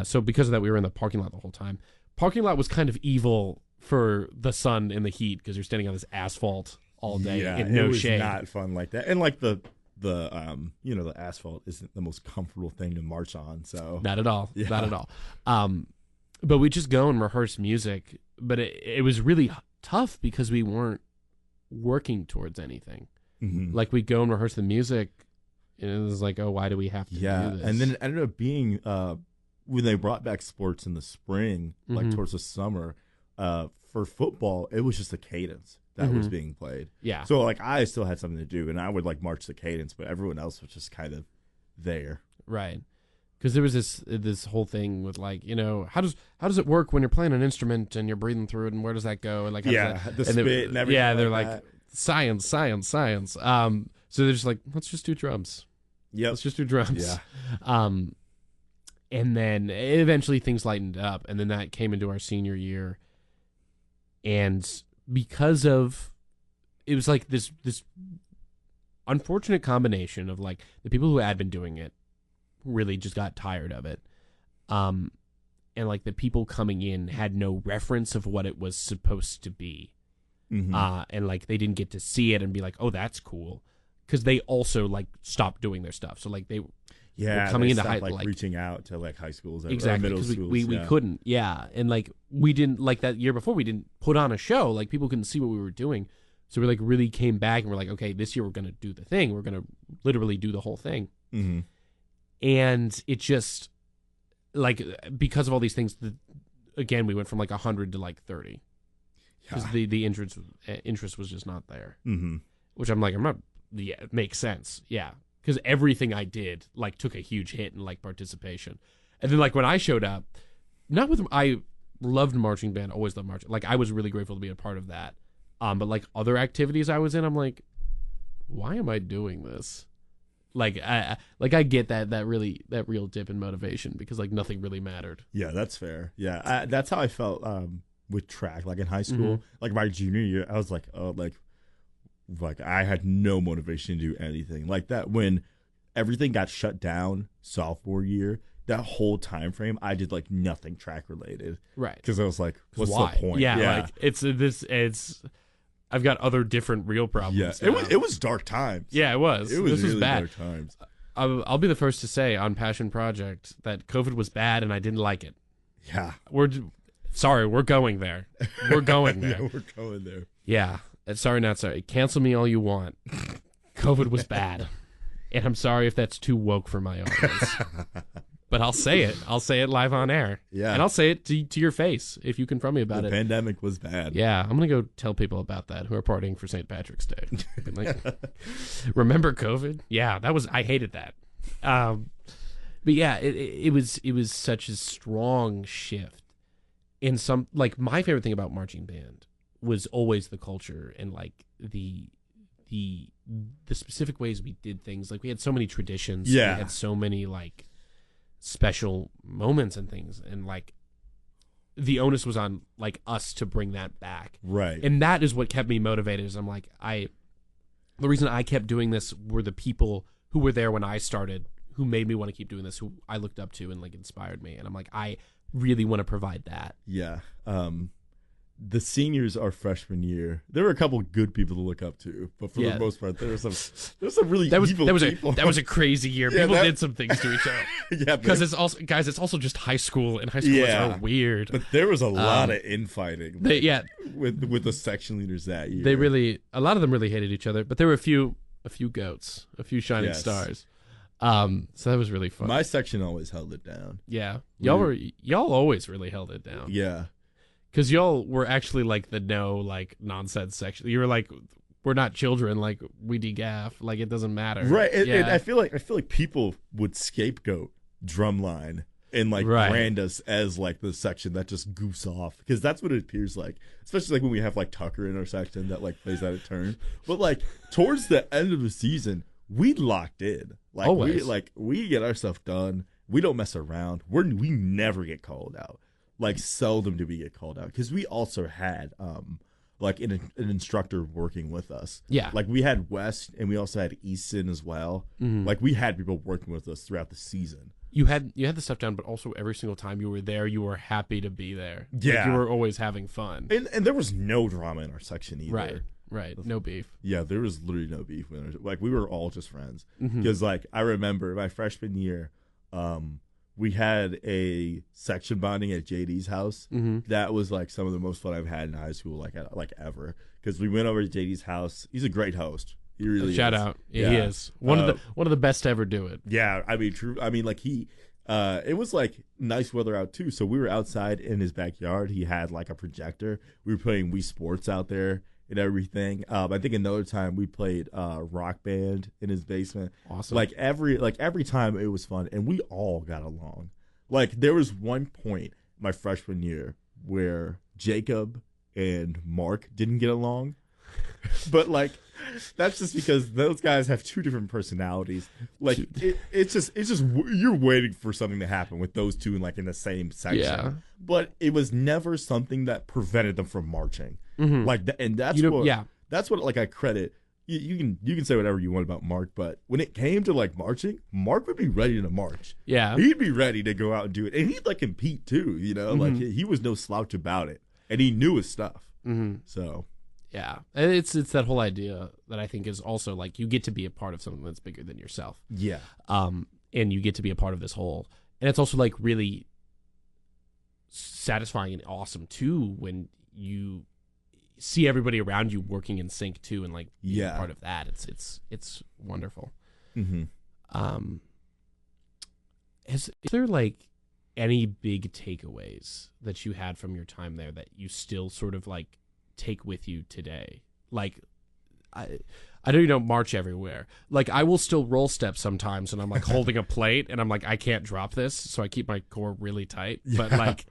So because of that, we were in the parking lot the whole time. Parking lot was kind of evil for the sun and the heat because you're standing on this asphalt all day in no shade. It was not fun like that. And like the asphalt isn't the most comfortable thing to march on. So not at all. Yeah. Not at all. But we just go and rehearse music. But it was really tough because we weren't working towards anything. Mm-hmm. Like we'd go and rehearse the music and it was like, oh, why do we have to do this? And then it ended up being when they brought back sports in the spring, like towards the summer, for football, it was just the cadence that was being played. Yeah. So like I still had something to do, and I would like march the cadence, but everyone else was just kind of there. Right. Because there was this whole thing with like, you know, how does it work when you're playing an instrument and you're breathing through it, and where does that go? And like, the spit and everything. Yeah, they're like that. science. So they're just like, let's just do drums. Yeah. Let's just do drums. Yeah. And then eventually things lightened up, and then that came into our senior year. And because of, it was like this unfortunate combination of like the people who had been doing it really just got tired of it. And like the people coming in had no reference of what it was supposed to be. Mm-hmm. And like they didn't get to see it and be like, oh, that's cool. Because they also like stopped doing their stuff. So like they were coming into high, like reaching out to like high schools, exactly, or middle schools. We couldn't, and like we didn't, like that year before we didn't put on a show. Like people couldn't see what we were doing, so we like really came back and we're like, okay, this year we're gonna do the thing. We're gonna literally do the whole thing. Mm-hmm. And it just like because of all these things, again we went from like 100 to like 30 because the interest was just not there. Mm-hmm. Which I'm like, it makes sense, because everything I did like took a huge hit in like participation. And then like when I showed up, I loved marching band, always loved marching. Like I was really grateful to be a part of that. But like other activities I was in, I'm like, why am I doing this? Like I get that real dip in motivation because like nothing really mattered. Yeah, that's fair. Yeah, that's how I felt with track. Like in high school, like my junior year, I was like, oh, like I had no motivation to do anything like that. When everything got shut down sophomore year, that whole time frame, I did like nothing track related. Right. Because I was like, what's why? the point? Yeah, like it's I've got other different real problems. Yeah, it was dark times. Yeah, it was. It was this really was bad. dark times. I'll be the first to say on Passion Project that COVID was bad and I didn't like it. Yeah. Sorry, we're going there. We're going there. Yeah, we're going there. Yeah. Sorry, not sorry. Cancel me all you want. COVID was bad. And I'm sorry if that's too woke for my audience. But I'll say it. I'll say it live on air. Yeah. And I'll say it to your face if you confront me about The it. pandemic was bad. Yeah, I'm going to go tell people about that who are partying for St. Patrick's Day. Like, remember COVID? Yeah, I hated that. But yeah, it was such a strong shift. In some, like, my favorite thing about marching band was always the culture and like the specific ways we did things. Like, we had so many traditions. Yeah. We had so many like special moments and things, and like the onus was on like us to bring that back. Right. And that is what kept me motivated. Is I'm like, the reason I kept doing this were the people who were there when I started, who made me want to keep doing this, who I looked up to and like inspired me. And I'm like, I really want to provide that. Yeah. The seniors our freshman year, there were a couple good people to look up to, but for the most part, there was some really evil people. That was a crazy year. Yeah, people did some things to each other. Yeah, because it's also just high school, and high schoolers are weird. But there was a lot of infighting. With the section leaders that year. A lot of them really hated each other, but there were a few goats, a few shining stars. So that was really fun. My section always held it down. Yeah, y'all always really held it down. Yeah. Because y'all were actually like the nonsense section. You were like, we're not children. Like, we degaff. Like, it doesn't matter. Right. And I feel like people would scapegoat Drumline and like brand us as like the section that just goofs off, because that's what it appears like. Especially like when we have like Tucker in our section that like plays out of turn. But like towards the end of the season, we locked in. Like always. we get our stuff done. We don't mess around. We never get called out. Like, seldom do we get called out, because we also had like an instructor working with us. Yeah, like we had West, and we also had Easton as well. Mm-hmm. Like, we had people working with us throughout the season. You had the stuff down, but also every single time you were there, you were happy to be there. Yeah, like, you were always having fun, and there was no drama in our section either. Right, no beef. Yeah, there was literally no beef. Like, we were all just friends. Because like I remember my freshman year, we had a section bonding at JD's house. Mm-hmm. That was like some of the most fun I've had in high school, like ever. Because we went over to JD's house. He's a great host. He really Shout is. out. Yeah, he is one of the best to ever do it. Yeah, I mean, true. I mean, like it was like nice weather out too. So we were outside in his backyard. He had like a projector. We were playing Wii Sports out there and everything. I think another time we played Rock Band in his basement. Awesome. Like every time it was fun, and we all got along. Like, there was one point my freshman year where Jacob and Mark didn't get along, but like that's just because those guys have two different personalities. Like, it's just you're waiting for something to happen with those two in the same section. Yeah. But it was never something that prevented them from marching. Mm-hmm. And that's that's what like I credit. You can say whatever you want about Mark, but when it came to like marching, Mark would be ready to march. Yeah, he'd be ready to go out and do it, and he'd like compete too. You know, like he was no slouch about it, and he knew his stuff. Mm-hmm. So, yeah, and it's that whole idea that I think is also like you get to be a part of something that's bigger than yourself. Yeah, and you get to be a part of this whole, and it's also like really satisfying and awesome too when you see everybody around you working in sync too, and like being part of that. It's wonderful. Mm-hmm. Is there like any big takeaways that you had from your time there that you still sort of like take with you today? Like, I know you don't march everywhere. Like, I will still roll step sometimes, and I'm like holding a plate, and I'm like, I can't drop this, so I keep my core really tight. But like,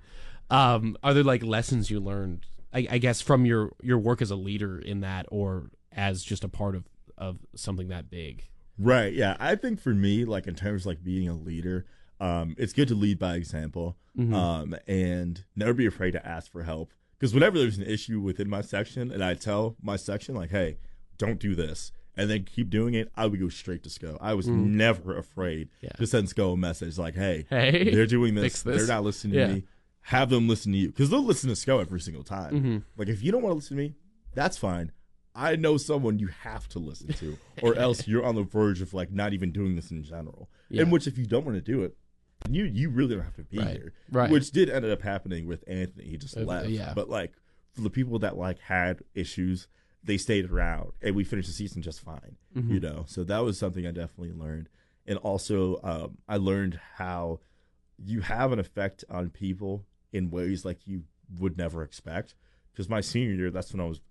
are there like lessons you learned, I guess, from your work as a leader in that, or as just a part of something that big? Right. Yeah. I think for me, like in terms of like being a leader, it's good to lead by example, and never be afraid to ask for help. Because whenever there's an issue within my section, and I tell my section like, "Hey, don't do this," and then keep doing it, I would go straight to SCO. I was never afraid to send SCO a message like, "Hey, they're doing this. They're not listening to me. Have them listen to you," because they'll listen to SCO every single time. Mm-hmm. Like, if you don't want to listen to me, that's fine. I know someone you have to listen to, or else you're on the verge of like not even doing this in general. In which, if you don't want to do it, you really don't have to be Right. here. Right. Which did end up happening with Anthony. He just left. yeah. But like for the people that like had issues, they stayed around, and we finished the season just fine. You know, so that was something I definitely learned. And also, I learned how you have an effect on people in ways like you would never expect. Because my senior year, that's when I was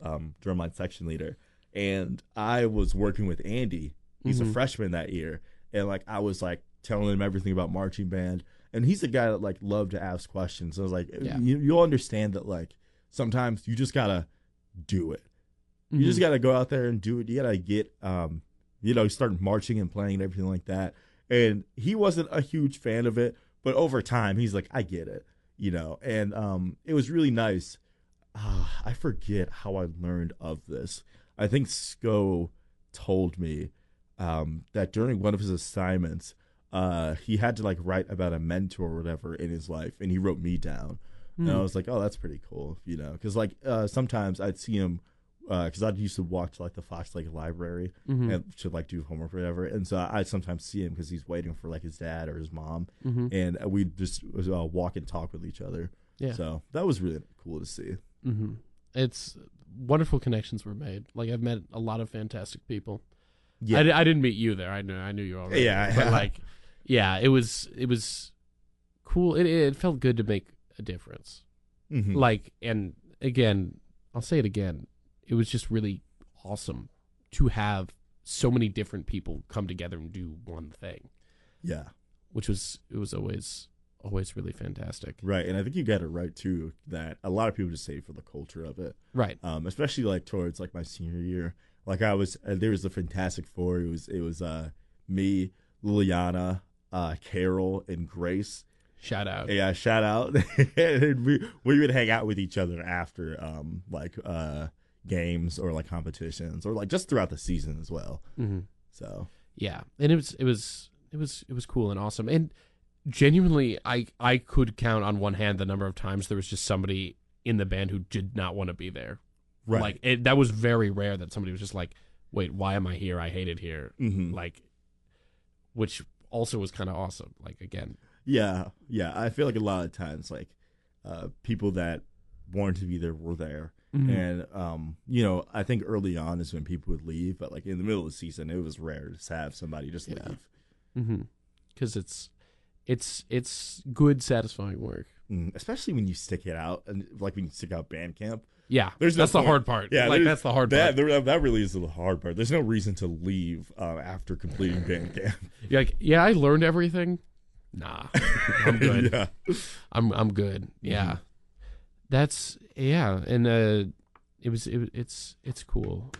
drumline section leader, and I was working with Andy. He's a freshman that year, and like I was like telling him everything about marching band, and he's a guy that like loved to ask questions. I was like, you'll understand that like sometimes you just gotta do it. You just gotta go out there and do it. You gotta get start marching and playing and everything like that. And he wasn't a huge fan of it, but over time he's like, I get it, And it was really nice. I forget how I learned of this. I think Sko told me that during one of his assignments, he had to like write about a mentor or whatever in his life, and he wrote me down. And I was like, oh, that's pretty cool, because like sometimes I'd see him because I used to walk to like the Fox Lake Library and to like do homework or whatever, and so I'd sometimes see him because he's waiting for like his dad or his mom, and we'd just walk and talk with each other. Yeah, so that was really cool to see. It's wonderful connections were made. Like I've met a lot of fantastic people. Yeah, I didn't meet you there. I knew you already. Yeah, but like, yeah, it was cool. It felt good to make a difference. Like, and again, I'll say it again. It was just really awesome to have so many different people come together and do one thing. Yeah, it was always really fantastic. Right, and I think you got it right too. That a lot of people just say for the culture of it. Right. Especially like towards like my senior year. Like I was, there was the Fantastic Four. It was me, Liliana, Carol, and Grace. Shout out. Yeah, shout out. And we would hang out with each other after games or like competitions or like just throughout the season as well. So yeah, and it was cool and awesome. And genuinely, I could count on one hand the number of times there was just somebody in the band who did not want to be there. Right. Like that was very rare that somebody was just like, wait, why am I here? I hate it here. Like, which also was kind of awesome. Like again. Yeah. I feel like a lot of times, like, people that wanted to be there were there. And, I think early on is when people would leave, but like in the middle of the season, it was rare to have somebody just leave. Because it's good, satisfying work. Especially when you stick it out, and like when you stick out band camp. Yeah, that's the hard part. Yeah, like that's the hard part. That really is the hard part. There's no reason to leave after completing band camp. You're like, yeah, I learned everything. Nah, I'm good. Yeah. I'm good. Yeah, that's and it's cool.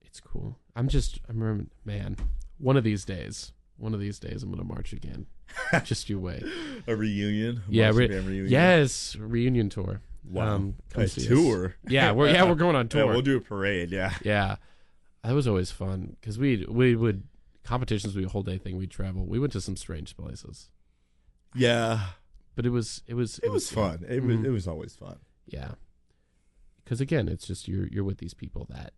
It's cool. I'm remembering, man. One of these days, I'm gonna march again. Just you wait. A reunion. Reunion. Yes, reunion tour. Wow, a tour. Yeah, we're going on tour. Yeah, we'll do a parade. Yeah, that was always fun because we would competitions. We a whole day thing. We'd travel. We went to some strange places. Yeah, but it was fun. It was always fun. Yeah, because again, it's just you're with these people that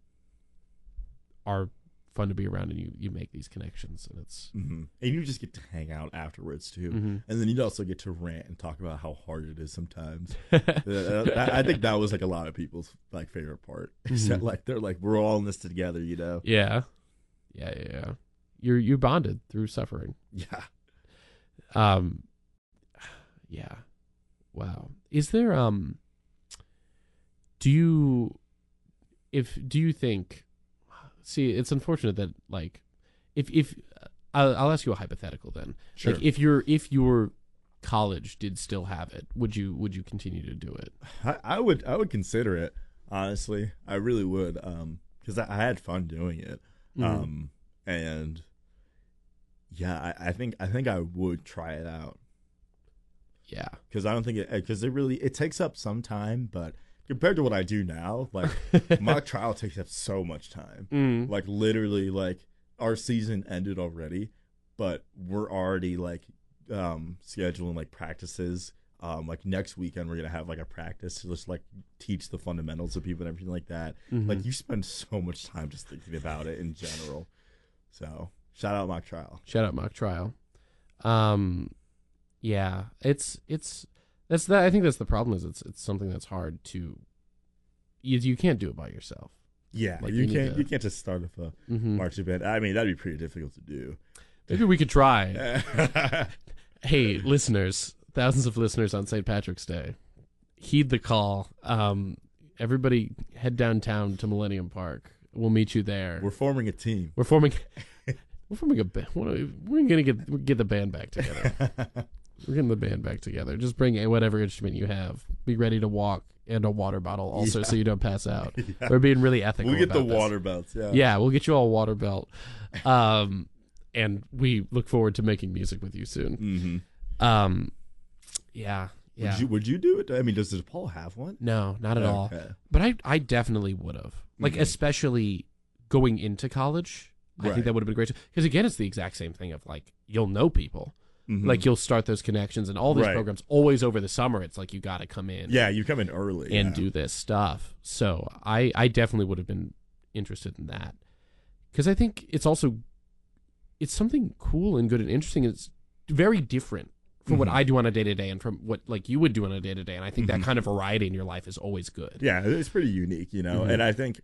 are fun to be around, and you make these connections, and it's and you just get to hang out afterwards too, and then you also get to rant and talk about how hard it is sometimes. I think that was like a lot of people's like favorite part. Except like they're like, we're all in this together, Yeah. You bonded through suffering. Yeah. Yeah. Wow. Is there do you think? See, it's unfortunate that like if I'll ask you a hypothetical then. Sure. Like if your college did still have it, would you continue to do it? I would consider it, honestly. I really would, because I had fun doing it. And yeah, I think I would try it out. Yeah, because I don't think it takes up some time, but compared to what I do now, like mock trial takes up so much time. Like literally, like our season ended already, but we're already like scheduling like practices. Like next weekend we're gonna have like a practice to just like teach the fundamentals of people and everything like that. Like you spend so much time just thinking about it in general. So shout out mock trial. Yeah, it's that's that. I think that's the problem. Is it's something that's hard to. You can't do it by yourself. Yeah, Like, you can't just start up a marching band. I mean, that'd be pretty difficult to do. Maybe we could try. Hey, listeners, thousands of listeners on St. Patrick's Day, heed the call. Everybody head downtown to Millennium Park. We'll meet you there. We're forming a team. We're forming a band. We're gonna get the band back together. We're getting the band back together. Just bring whatever instrument you have. Be ready to walk, and a water bottle also, so you don't pass out. Yeah. We're being really ethical. We'll get the about this. water belts. Yeah. Yeah, we'll get you all a water belt. And we look forward to making music with you soon. Mm-hmm. Yeah. Would you do it? I mean, does Paul have one? No, not at all. Okay. But I definitely would have. Like, especially going into college. I think that would have been great. Because, again, it's the exact same thing of, like, you'll know people. Mm-hmm. Like, you'll start those connections. And all these programs, always over the summer, it's like you got to come in. Yeah, you come in early. And do this stuff. So I definitely would have been interested in that. Because I think it's also... It's something cool and good and interesting. It's very different from what I do on a day-to-day and from what like you would do on a day-to-day. And I think that kind of variety in your life is always good. Yeah, it's pretty unique, you know. And I think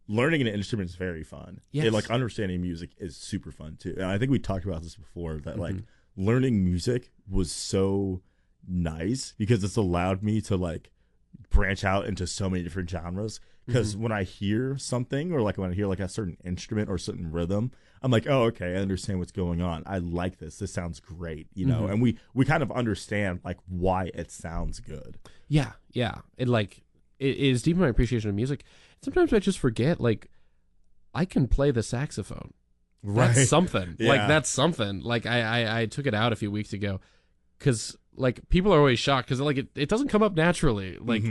learning an instrument is very fun. Yes. And, like, understanding music is super fun, too. And I think we talked about this before, that, like, learning music was so nice because it's allowed me to, like, branch out into so many different genres. Because when I hear something, or, like, when I hear, like, a certain instrument or a certain rhythm, I'm like, oh, okay, I understand what's going on. I like this. This sounds great, you know? And we kind of understand, like, why it sounds good. Yeah. It is deep in my appreciation of music. Sometimes I just forget, like, I can play the saxophone. Right. That's something. Yeah. Like, that's something. Like, I took it out a few weeks ago because, like, people are always shocked because, like, it doesn't come up naturally. Like,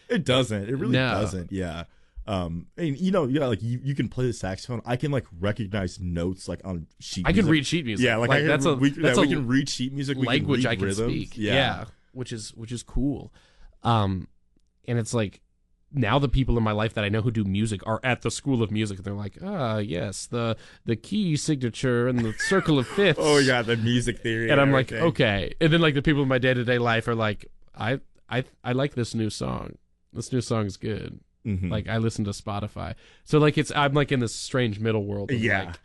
it doesn't. It really No. doesn't. Yeah. And you know, like you can play the saxophone. I can, like, recognize notes, like, on sheet music. I can read sheet music. Yeah, like we can read sheet music. We language can read I can rhythms. speak. Yeah. Which is cool. And it's like now the people in my life that I know who do music are at the School of Music, and they're like, yes, the key signature and the circle of fifths. Oh yeah, the music theory. And I'm everything. like, okay. And then, like, the people in my day-to-day life are like, I like this new song. This new song's good. Like, I listen to Spotify. So, like, I'm like in this strange middle world. Of, Yeah. like,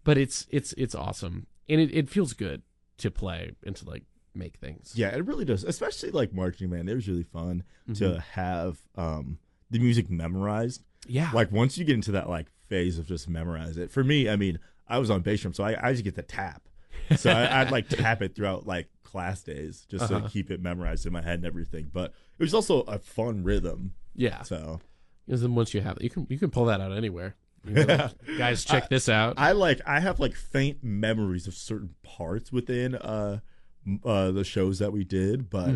but it's awesome. And it feels good to play and to, like, make things. Yeah, it really does. Especially, like, marching band. It was really fun to have the music memorized. Yeah. Like, once you get into that, like, phase of just memorize it. For me, I mean, I was on bass drum, so I just get to tap. So I'd like tap it throughout, like, class days just to keep it memorized in my head and everything. But it was also a fun rhythm. Yeah. So because then once you have it, you can pull that out anywhere. You know, like, guys, check this out. I have, like, faint memories of certain parts within the shows that we did, but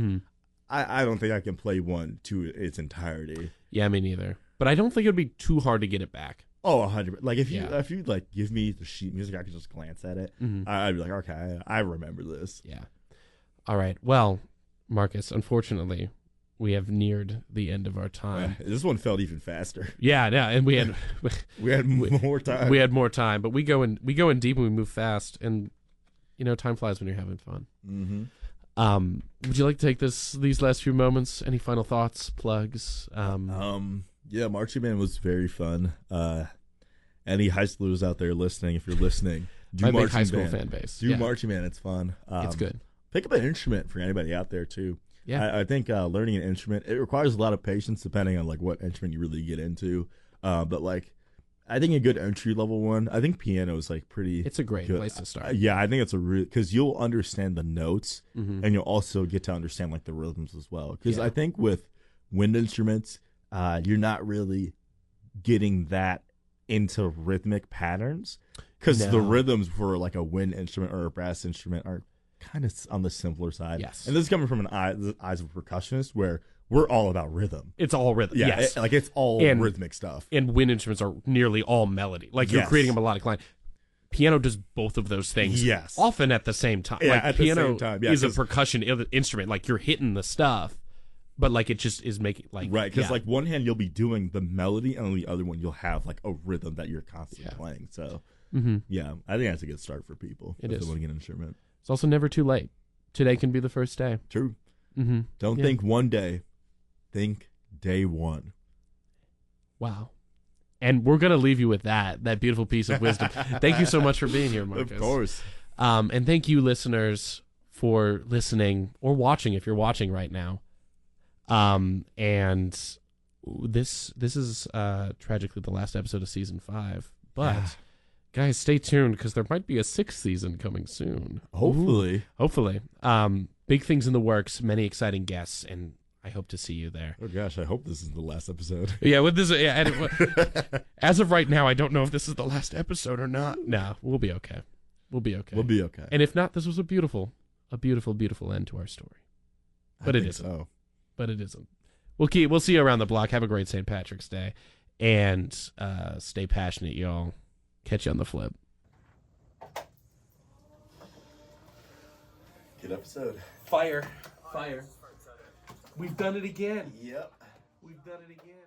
I don't think I can play one to its entirety. Yeah, me neither. But I don't think it would be too hard to get it back. Oh, 100%. Like, if you like give me the sheet music, I could just glance at it. I'd be like, okay, I remember this. Yeah. All right. Well, Marcus, unfortunately, we have neared the end of our time. This one felt even faster. Yeah, and we had more time. We had more time, but we go in deep and we move fast, and you know, time flies when you're having fun. Would you like to take these last few moments? Any final thoughts, plugs? Yeah, marching band was very fun. Any high schoolers out there listening, if you're listening, do my marching big high school band. fan base. Do marching band. It's fun. It's good. Pick up an instrument for anybody out there too. Yeah, I think learning an instrument, it requires a lot of patience depending on, like, what instrument you really get into. But, like, I think a good entry level one, I think piano is, like, pretty. It's a great good. place to start. Yeah, I think it's because you'll understand the notes and you'll also get to understand, like, the rhythms as well. Because I think with wind instruments, you're not really getting that into rhythmic patterns because the rhythms for, like, a wind instrument or a brass instrument are kind of on the simpler side. Yes. And this is coming from the eyes of a percussionist where we're all about rhythm. It's all rhythm. Yeah, yes. it's all rhythmic stuff. And wind instruments are nearly all melody. Like, you're creating a melodic line. Piano does both of those things. Yes. Often at the same time. Yeah, like, at piano the same time. Yeah, is a percussion instrument. Like, you're hitting the stuff, but, like, it just is making, like... Right, because, like, one hand you'll be doing the melody, and on the other one you'll have, like, a rhythm that you're constantly playing. So, yeah, I think that's a good start for people. It is. If they want to get an instrument. It's also never too late today can be the first day. True. Mm-hmm. Don't think one day. Think day one. Wow. And we're going to leave you with that beautiful piece of wisdom. Thank you so much for being here, Marcus. Of course. And thank you, listeners, for listening or watching if you're watching right now. And this is tragically the last episode of season 5. But guys, stay tuned because there might be a 6th season coming soon. Hopefully. Ooh, hopefully. Big things in the works, many exciting guests, and I hope to see you there. Oh gosh, I hope this is the last episode. Yeah, with this, as of right now, I don't know if this is the last episode or not. No, we'll be okay. We'll be okay. We'll be okay. And if not, this was a beautiful, beautiful end to our story. But it isn't. So. But it isn't. We'll see you around the block. Have a great St. Patrick's Day, and stay passionate, y'all. Catch you on the flip. Good episode. Fire. We've done it again. Yep. We've done it again.